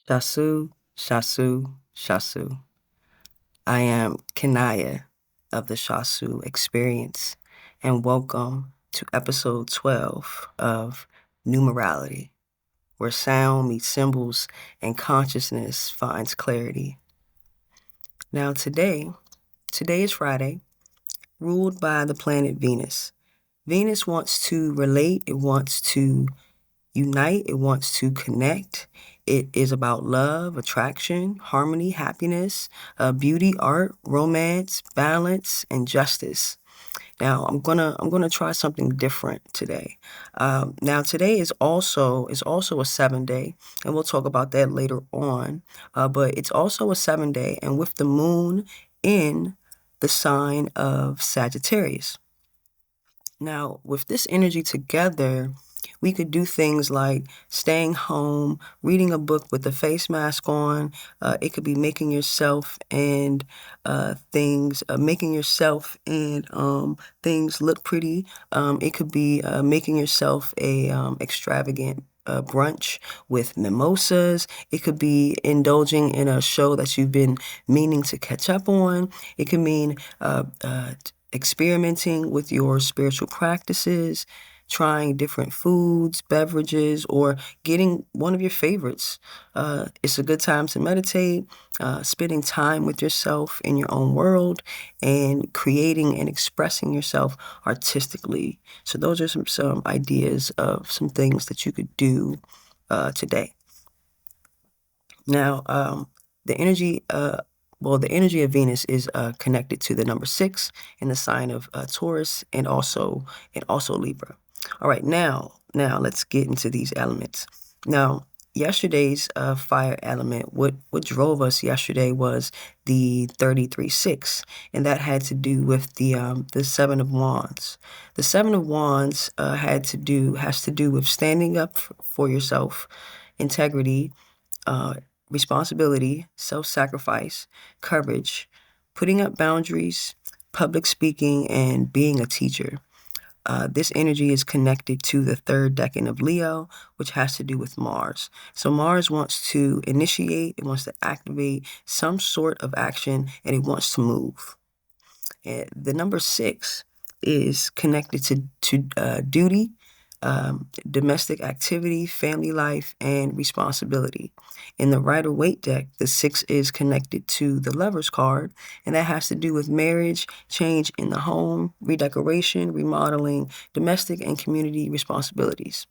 Shasu, Shasu, Shasu. I am Kanaya of the Shasu Experience, and welcome to episode 12 of Numerality, where sound meets symbols and consciousness finds clarity. Now, today is Friday, ruled by the planet Venus. Venus wants to relate, it wants to unite, it wants to connect. It is about love, attraction, harmony, happiness, beauty, art, romance, balance, and justice. Now I'm gonna try something different today. Now today is also a 7 day, and we'll talk about that later on. But it's also a 7 day, and with the moon in the sign of Sagittarius. Now, with this energy together, we could do things like staying home, reading a book with a face mask on. It could be making yourself and things look pretty. It could be making yourself a extravagant brunch with mimosas. It could be indulging in a show that you've been meaning to catch up on. It could mean experimenting with your spiritual practices, trying different foods, beverages, or getting one of your favorites. It's a good time to meditate, spending time with yourself in your own world, and creating and expressing yourself artistically. So those are some ideas of some things that you could do today. Now, the energy of Venus is connected to the number 6 in the sign of Taurus and also Libra. All right, now let's get into these elements. Now, yesterday's fire element, what drove us yesterday was the 33-6, and that had to do with the Seven of Wands. The Seven of Wands has to do with standing up for yourself, integrity, uh, responsibility, self-sacrifice, courage, putting up boundaries, public speaking, and being a teacher. This energy is connected to the third decan of Leo, which has to do with Mars. So Mars wants to initiate, it wants to activate some sort of action, and it wants to move. And the number 6 is connected to duty, domestic activity, family life, and responsibility. In the Rider-Waite deck, the 6 is connected to the Lover's card, and that has to do with marriage, change in the home, redecoration, remodeling, domestic and community responsibilities.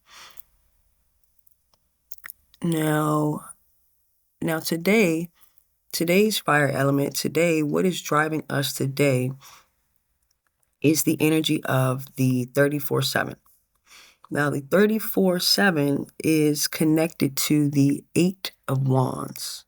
Now, today's fire element, what is driving us today is the energy of the 34-7. Now, the 34-7 is connected to the 8 of Wands,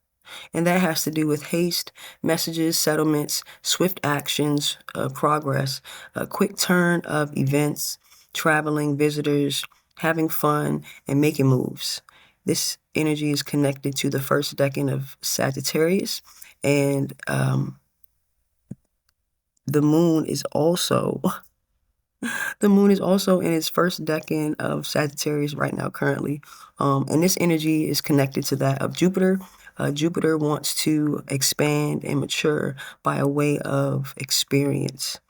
and that has to do with haste, messages, settlements, swift actions, progress, a quick turn of events, traveling, visitors, having fun, and making moves. This energy is connected to the first decan of Sagittarius, and the moon is also the moon is also in its first decan of Sagittarius right now currently. And this energy is connected to that of Jupiter. Jupiter wants to expand and mature by a way of experience.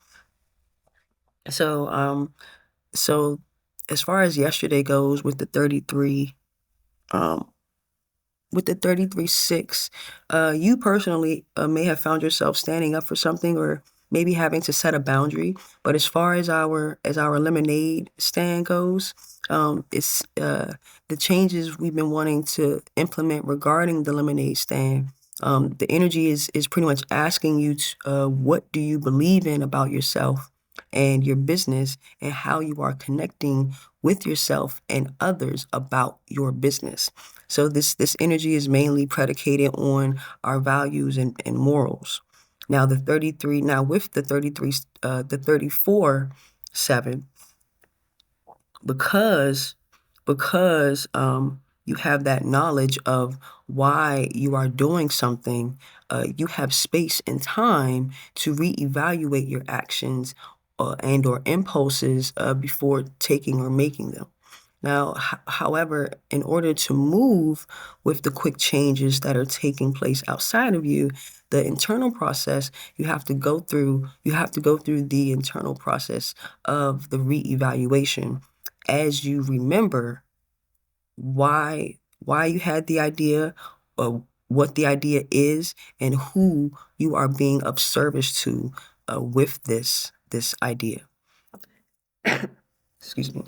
So as far as yesterday goes with the 33, with the 33-6, you personally may have found yourself standing up for something or maybe having to set a boundary. But as far as our lemonade stand goes, it's the changes we've been wanting to implement regarding the lemonade stand. The energy is pretty much asking you what do you believe in about yourself and your business, and how you are connecting with yourself and others about your business. So this energy is mainly predicated on our values and morals. Now with the 34-7, because you have that knowledge of why you are doing something, you have space and time to reevaluate your actions and or impulses before taking or making them. Now, however, in order to move with the quick changes that are taking place outside of you, the internal process, you have to go through the internal process of the reevaluation as you remember why you had the idea, what the idea is, and who you are being of service to with this idea. Excuse me.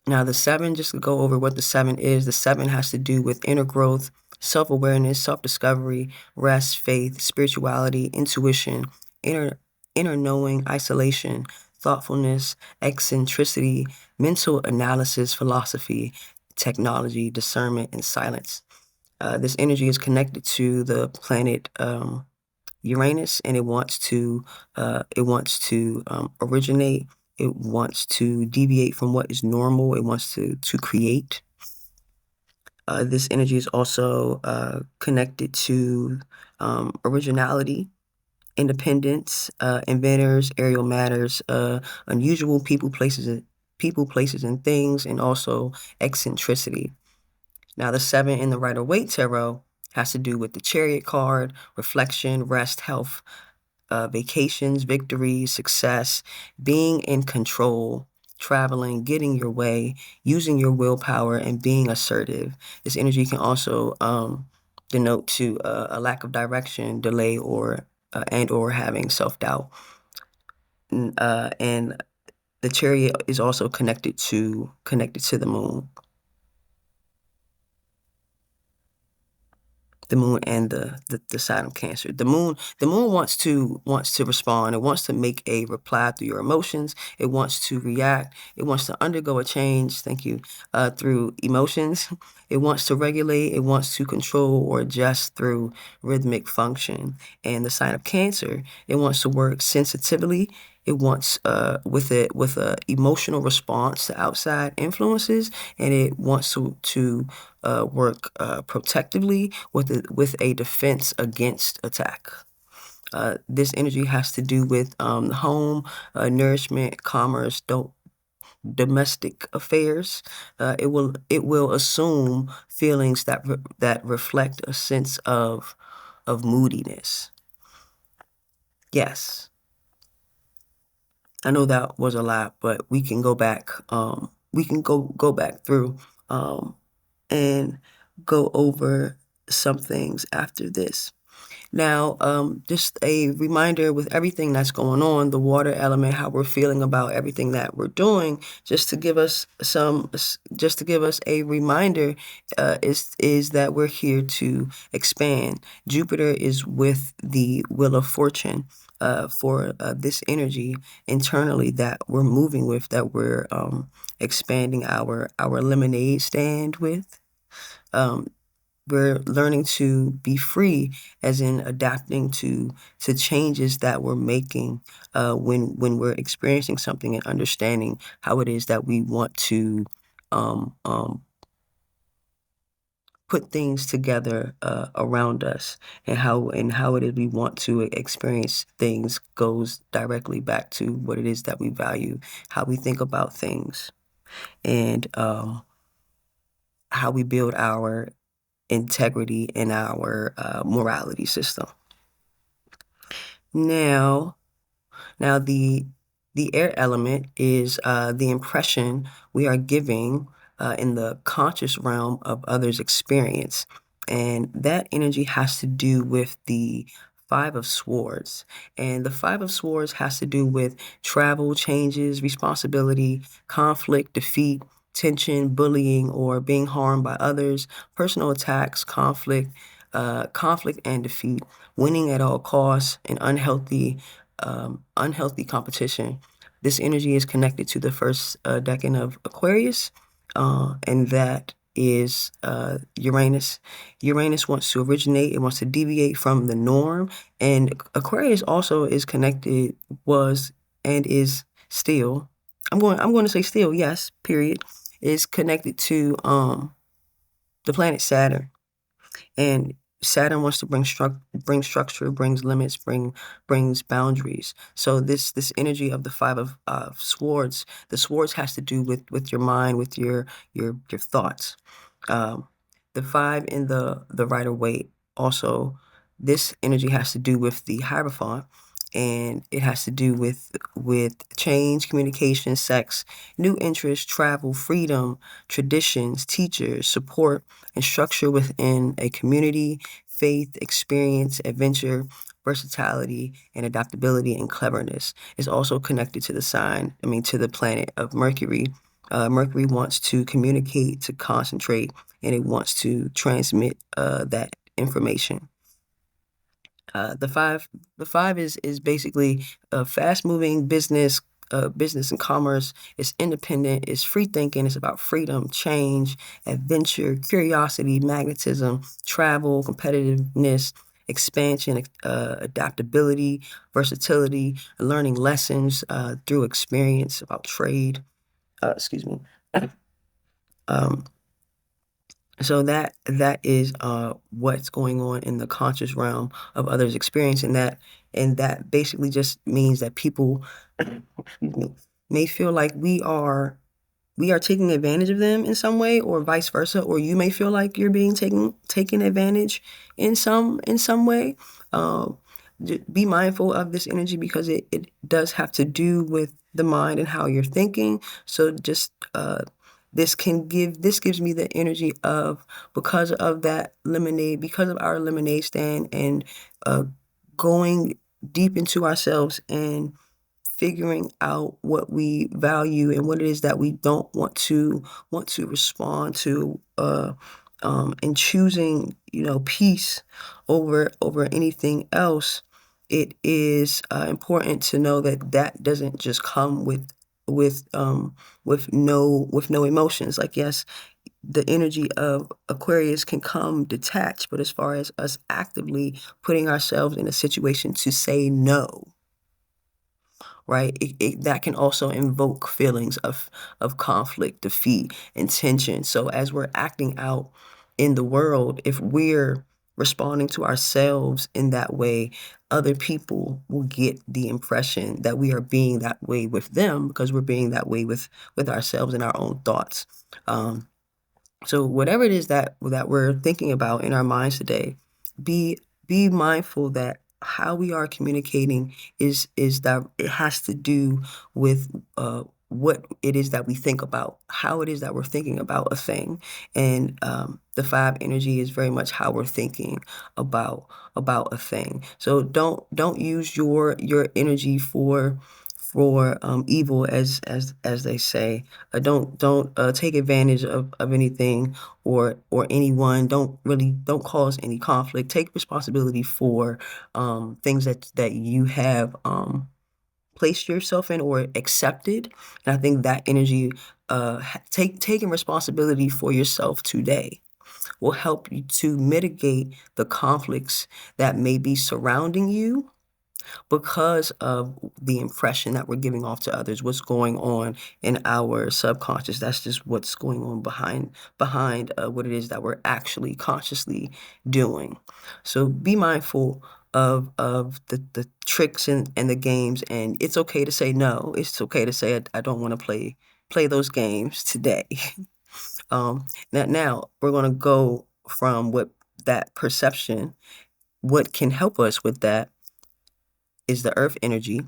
Now, the 7, just to go over what the 7 is, the 7 has to do with inner growth, self-awareness, self-discovery, rest, faith, spirituality, intuition, inner knowing, isolation, thoughtfulness, eccentricity, mental analysis, philosophy, technology, discernment, and silence. This energy is connected to the planet Uranus, and it wants to originate. It wants to deviate from what is normal. It wants to create. This energy is also connected to originality, independence, inventors, aerial matters, unusual people, places, and things, and also eccentricity. Now, the 7 in the Rider-Waite Tarot has to do with the Chariot card, reflection, rest, health, vacations, victory, success, being in control, traveling, getting your way, using your willpower, and being assertive. This energy can also denote to a lack of direction, delay, or having self-doubt. And the Chariot is also connected to the moon. The moon and the sign of Cancer. The moon wants to respond. It wants to make a reply through your emotions. It wants to react. It wants to undergo a change. Thank you. Through emotions. It wants to regulate. It wants to control or adjust through rhythmic function. And the sign of Cancer, it wants to work sensitively. It wants with a emotional response to outside influences, and it wants to work protectively with a defense against attack. This energy has to do with home, nourishment, commerce, domestic affairs. It will assume feelings that reflect a sense of moodiness. Yes. I know that was a lot, but we can go back. We can go back through and go over some things after this. Now, just a reminder with everything that's going on, the water element, how we're feeling about everything that we're doing, just to give us a reminder, is that we're here to expand. Jupiter is with the Wheel of Fortune for this energy internally that we're moving with, that we're expanding our lemonade stand with. We're learning to be free, as in adapting to changes that we're making when we're experiencing something, and understanding how it is that we want to put things together around us, and how it is we want to experience things goes directly back to what it is that we value, how we think about things, and how we build our integrity in our morality system. Now the air element is the impression we are giving in the conscious realm of others' experience, and that energy has to do with the 5 of Swords. And the 5 of Swords has to do with travel, changes, responsibility, conflict, defeat, tension, bullying, or being harmed by others, personal attacks, conflict and defeat, winning at all costs, and unhealthy competition. This energy is connected to the first decan of Aquarius, and that is Uranus. Uranus wants to originate. It wants to deviate from the norm. And Aquarius also is connected, was, and is still, I'm going to say still, yes, period, is connected to the planet Saturn. And Saturn wants to bring structure, brings limits, brings boundaries. So this energy of the five of swords, the swords has to do with your mind, with your thoughts. Um, the five in the Rider-Waite also, this energy has to do with the Hierophant, and it has to do with change, communication, sex, new interests, travel, freedom, traditions, teachers, support, and structure within a community, faith, experience, adventure, versatility, and adaptability and cleverness. Is also connected to the to the planet of Mercury. Mercury wants to communicate, to concentrate, and it wants to transmit that information. The five is basically a fast-moving business, business and commerce. It's independent. It's free thinking. It's about freedom, change, adventure, curiosity, magnetism, travel, competitiveness, expansion, adaptability, versatility, learning lessons through experience, about trade. Excuse me. Um, So that is what's going on in the conscious realm of others' experience, and that basically just means that people excuse me, may feel like we are taking advantage of them in some way, or vice versa, or you may feel like you're being taken advantage in some way. Um, be mindful of this energy, because it does have to do with the mind and how you're thinking. So just this gives me the energy of, because of that lemonade, because of our lemonade stand, and going deep into ourselves and figuring out what we value and what it is that we don't want to respond to, and choosing, peace over anything else. It is important to know that that doesn't just come with um with no emotions. Like, yes, the energy of Aquarius can come detached, but as far as us actively putting ourselves in a situation to say no, right? That can also invoke feelings of conflict, defeat, and tension. So as we're acting out in the world, if we're responding to ourselves in that way, other people will get the impression that we are being that way with them, because we're being that way with ourselves and our own thoughts. Um, so whatever it is that we're thinking about in our minds today, be be mindful that how we are communicating is that it has to do with what it is that we think about, how it is that we're thinking about a thing, and the five energy is very much how we're thinking about a thing. So don't use your energy for evil, as they say. Don't take advantage of anything or anyone. Don't cause any conflict. Take responsibility for things that you have placed yourself in or accepted. And I think that energy, taking responsibility for yourself today, will help you to mitigate the conflicts that may be surrounding you, because of the impression that we're giving off to others, what's going on in our subconscious. That's just what's going on behind what it is that we're actually consciously doing. So be mindful of the tricks and the games, and it's okay to say no. It's okay to say I don't want to play those games today. Now we're going to go from what that perception. What can help us with that is the earth energy,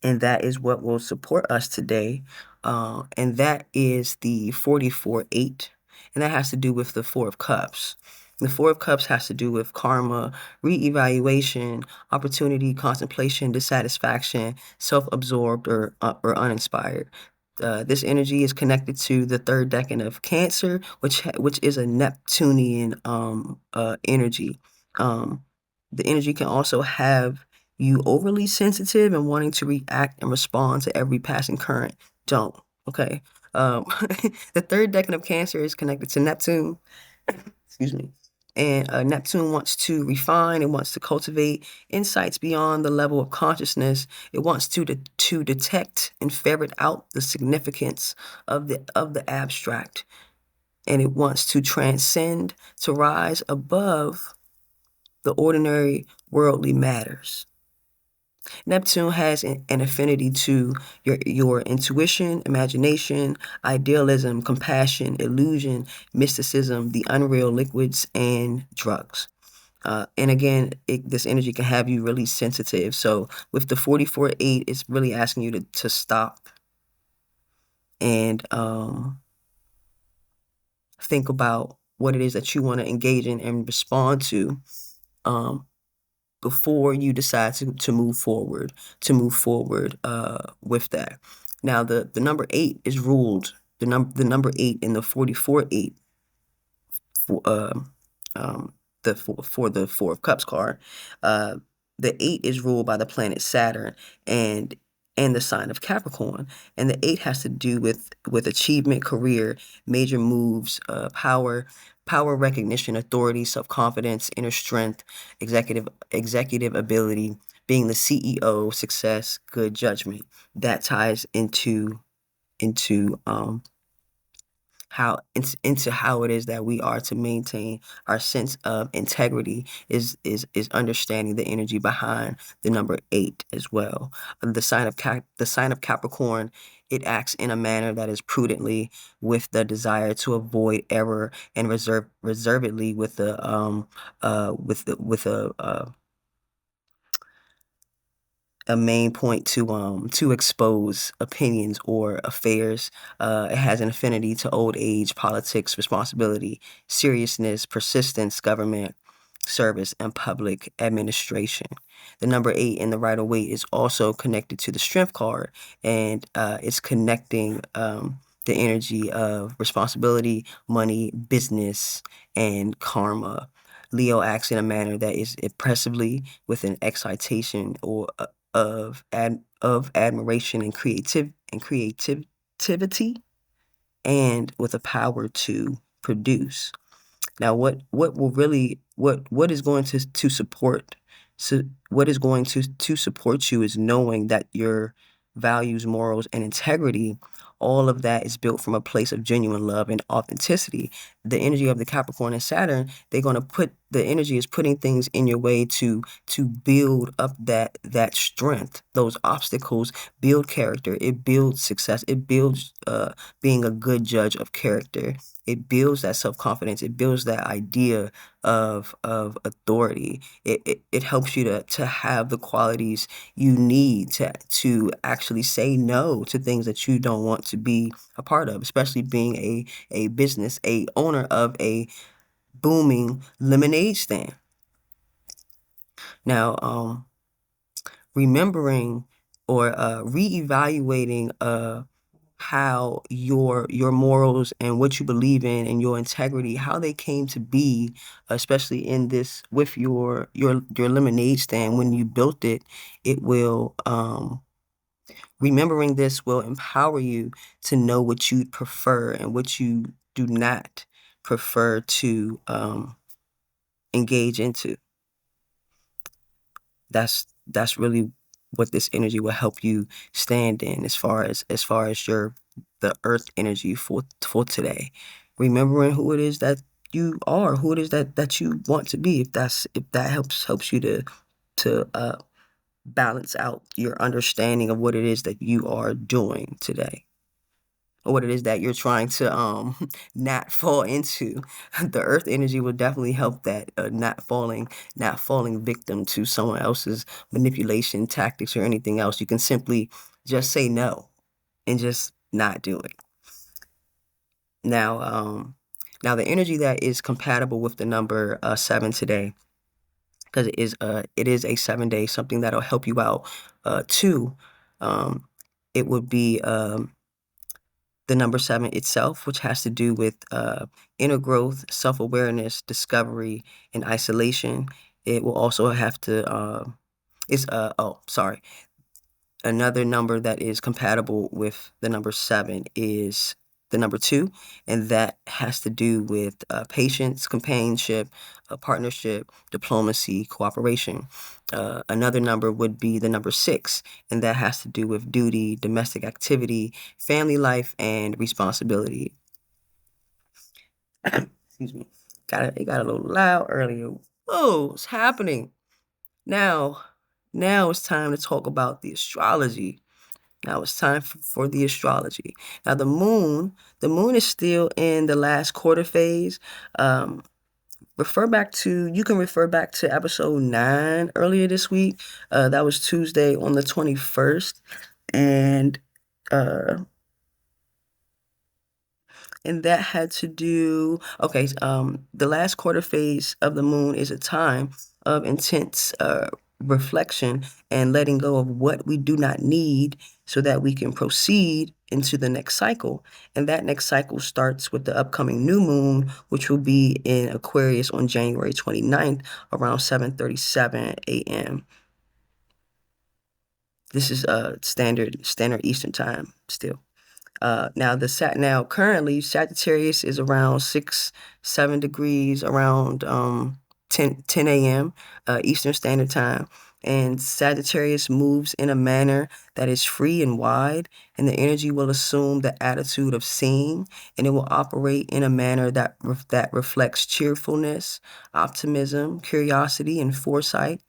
and that is what will support us today. And that is the 44-8, and that has to do with the Four of Cups. The Four of Cups has to do with karma, reevaluation, opportunity, contemplation, dissatisfaction, self-absorbed or uninspired. This energy is connected to the third decan of Cancer, which is a Neptunian energy. The energy can also have you overly sensitive and wanting to react and respond to every passing current. Don't. Okay. Um, the third decan of Cancer is connected to Neptune. Excuse me. And Neptune wants to refine. It wants to cultivate insights beyond the level of consciousness. It wants to detect and ferret out the significance of the abstract, and it wants to transcend, to rise above the ordinary worldly matters. Neptune has an affinity to your intuition, imagination, idealism, compassion, illusion, mysticism, the unreal liquids, and drugs. And again, this energy can have you really sensitive. So with the 44-8, it's really asking you to stop and think about what it is that you want to engage in and respond to um, before you decide to move forward, with that. Now, the number 8 is ruled, the number 8 in the 44-8 for for the Four of Cups card. Uh, the 8 is ruled by the planet Saturn and the sign of Capricorn, and the 8 has to do with achievement, career, major moves, power recognition, authority, self-confidence, inner strength, executive ability, being the CEO, success, good judgment. That ties into how into how it is that we are to maintain our sense of integrity is understanding the energy behind the number 8 as well. The sign of Capricorn, it acts in a manner that is prudently, with the desire to avoid error, and reservedly with the with a main point to expose opinions or affairs. It has an affinity to old age, politics, responsibility, seriousness, persistence, government service, and public administration. The number 8 in the Rider-Waite is also connected to the Strength card, and it's connecting the energy of responsibility, money, business, and karma. Leo acts in a manner that is impressively with an excitation or of admiration and creativity, and with a power to produce. Now, what will really what is going to support, so what is going to support you is knowing that your values, morals, and integrity, all of that is built from a place of genuine love and authenticity. The energy of the Capricorn and Saturn, they're going to put the energy is putting things in your way to build up that strength. Those obstacles build character. It builds success. It builds being a good judge of character. It builds that self-confidence. It builds that idea of authority. It helps you to have the qualities you need to actually say no to things that you don't want to be a part of, especially being a business, a owner of a booming lemonade stand. Now, remembering or reevaluating how your morals and what you believe in and your integrity, how they came to be, especially in this with your lemonade stand when you built it, it will remembering this will empower you to know what you prefer and what you do not prefer to engage into. That's really what this energy will help you stand in, as far as the earth energy for today. Remembering who it is that you are, who it is that you want to be. If that helps you to balance out your understanding of what it is that you are doing today, or what it is that you're trying to not fall into. The earth energy will definitely help that, not falling victim to someone else's manipulation tactics or anything else. You can simply just say no and just not do it. Now the energy that is compatible with the number 7 today, because it is a 7-day, something that'll help you out too. It would be the number 7 itself, which has to do with inner growth, self-awareness, discovery, and isolation. It will also have to, another number that is compatible with the number 7 is the number 2, and that has to do with patience, companionship, partnership, diplomacy, cooperation. Another number would be the number 6, and that has to do with duty, domestic activity, family life, and responsibility. Excuse me. It got a little loud earlier Oh, it's happening. Now, now it's time to talk about the astrology. Now it's time for the astrology. Now the moon is still in the last quarter phase. Um, you can refer back to episode 9 earlier this week. That was Tuesday on the 21st. And uh, and that had to do okay, the last quarter phase of the moon is a time of intense reflection and letting go of what we do not need so that we can proceed into the next cycle. And that next cycle starts with the upcoming new moon, which will be in Aquarius on January 29th around 7:37 a.m. This is standard Eastern time still. Now currently Sagittarius is around 7 degrees around 10 a.m. Eastern Standard Time. And Sagittarius moves in a manner that is free and wide, and the energy will assume the attitude of seeing, and it will operate in a manner that reflects cheerfulness, optimism, curiosity, and foresight.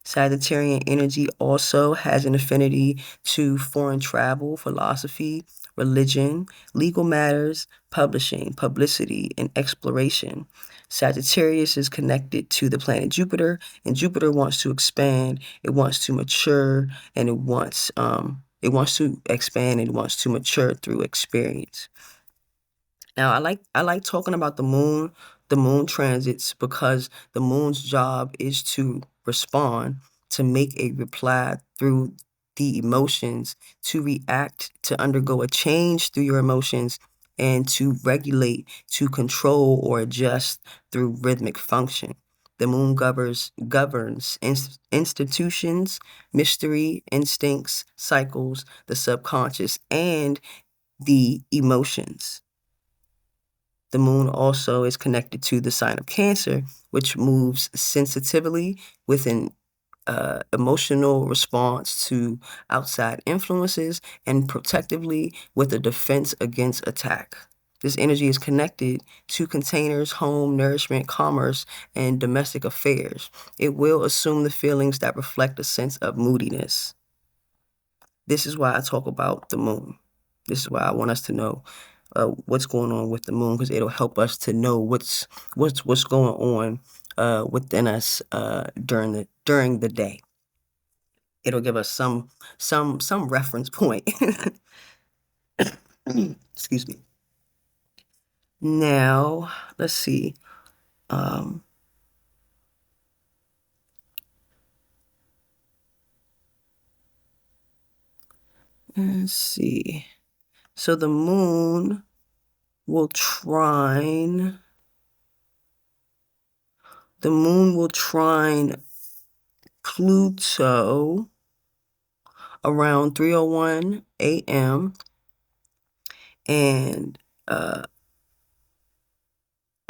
Sagittarian energy also has an affinity to foreign travel, philosophy, religion, legal matters, publishing, publicity, and exploration. Sagittarius is connected to the planet Jupiter, and Jupiter wants to expand, it wants to mature, and it wants to expand and wants to mature through experience. Now, I like talking about the moon transits, because the moon's job is to respond, to make a reply through the emotions, to react, to undergo a change through your emotions, and to regulate, to control or adjust through rhythmic function. The moon governs institutions, mystery, instincts, cycles, the subconscious, and the emotions. The moon also is connected to the sign of Cancer, which moves sensitively with an emotional response to outside influences and protectively with a defense against attack. This energy is connected to containers, home, nourishment, commerce, and domestic affairs. It will assume the feelings that reflect a sense of moodiness. This is why I talk about the moon. This is why I want us to know what's going on with the moon, because it'll help us to know what's going on within us during the day. It'll give us some reference point. Excuse me. Now, let's see. Um, let's see. So the moon will trine. The moon will trine Pluto around 3:01 a.m. and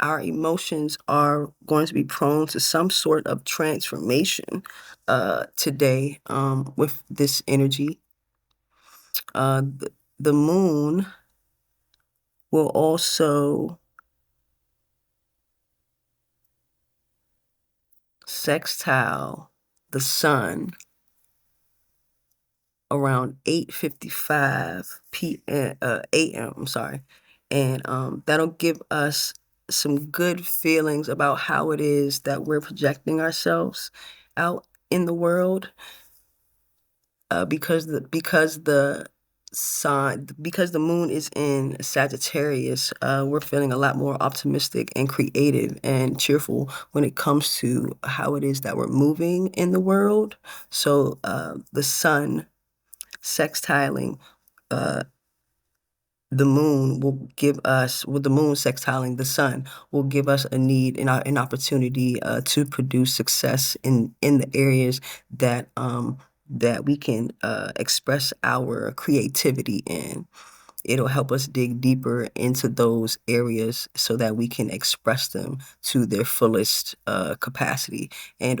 our emotions are going to be prone to some sort of transformation today with this energy. The moon will also sextile the sun around 8:55 p.m. a.m. I'm sorry, and that'll give us some good feelings about how it is that we're projecting ourselves out in the world, because the moon is in Sagittarius, we're feeling a lot more optimistic and creative and cheerful when it comes to how it is that we're moving in the world. So the sun sextiling uh, the moon will give us, with the moon sextiling the sun, will give us an opportunity to produce success in the areas that we can express our creativity in. It'll help us dig deeper into those areas so that we can express them to their fullest capacity, and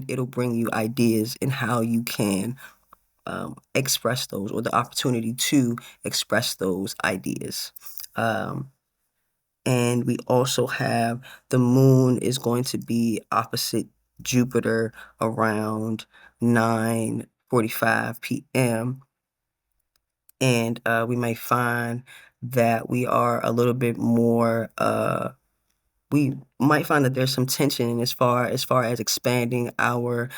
it'll bring you ideas in how you can express those, or the opportunity to express those ideas. Um, And we also have the moon is going to be opposite Jupiter around 9:45 p.m. And we may find that we are a little bit more we might find that there's some tension as far as expanding our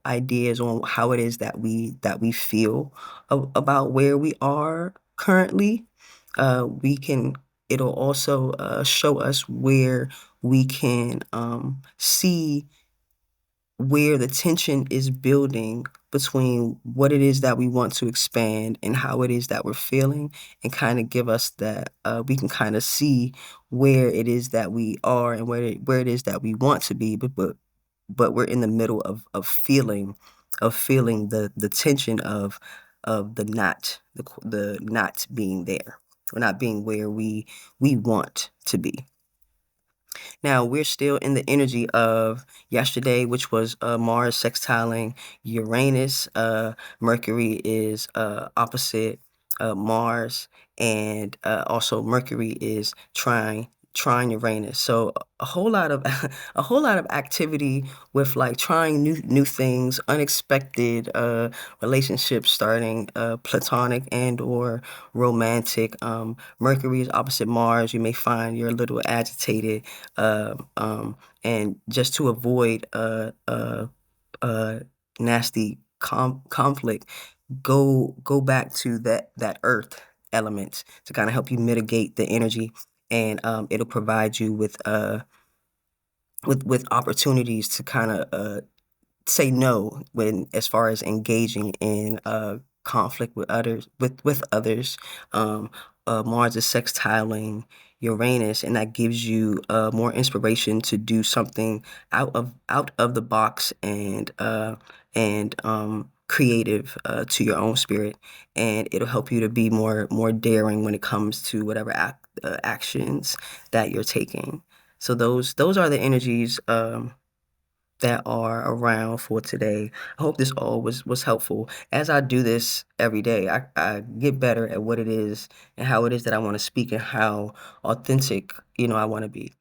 ideas on how it is that we feel about where we are currently. We can It'll also show us where we can see where the tension is building between what it is that we want to expand and how it is that we're feeling, and kind of give us that we can kind of see where it is that we are and where it is that we want to be, but we're in the middle of feeling the tension of the not being there, or not being where we want to be. Now, we're still in the energy of yesterday, which was Mars sextiling Uranus. Mercury is opposite Mars, and also Mercury is trying Uranus. So a whole lot of a whole lot of activity with like trying new things, unexpected relationships starting, platonic and or romantic. Mercury is opposite Mars. You may find you're a little agitated, and just to avoid nasty conflict, go back to that earth element to kind of help you mitigate the energy, and it'll provide you with opportunities to kind of say no when, as far as engaging in conflict with others. Mars is sextiling Uranus, and that gives you more inspiration to do something out of the box, and creative to your own spirit, and it'll help you to be more daring when it comes to whatever actions that you're taking. So those are the energies that are around for today. I hope this all was helpful. As I do this every day, I get better at what it is and how it is that I want to speak, and how authentic, I want to be.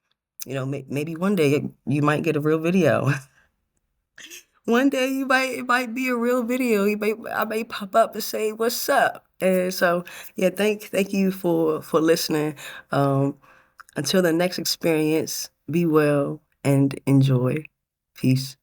Maybe one day you might get a real video. One day it might be a real video. I may pop up and say, "What's up?" And so, yeah, thank you for listening. Until the next experience, be well and enjoy. Peace.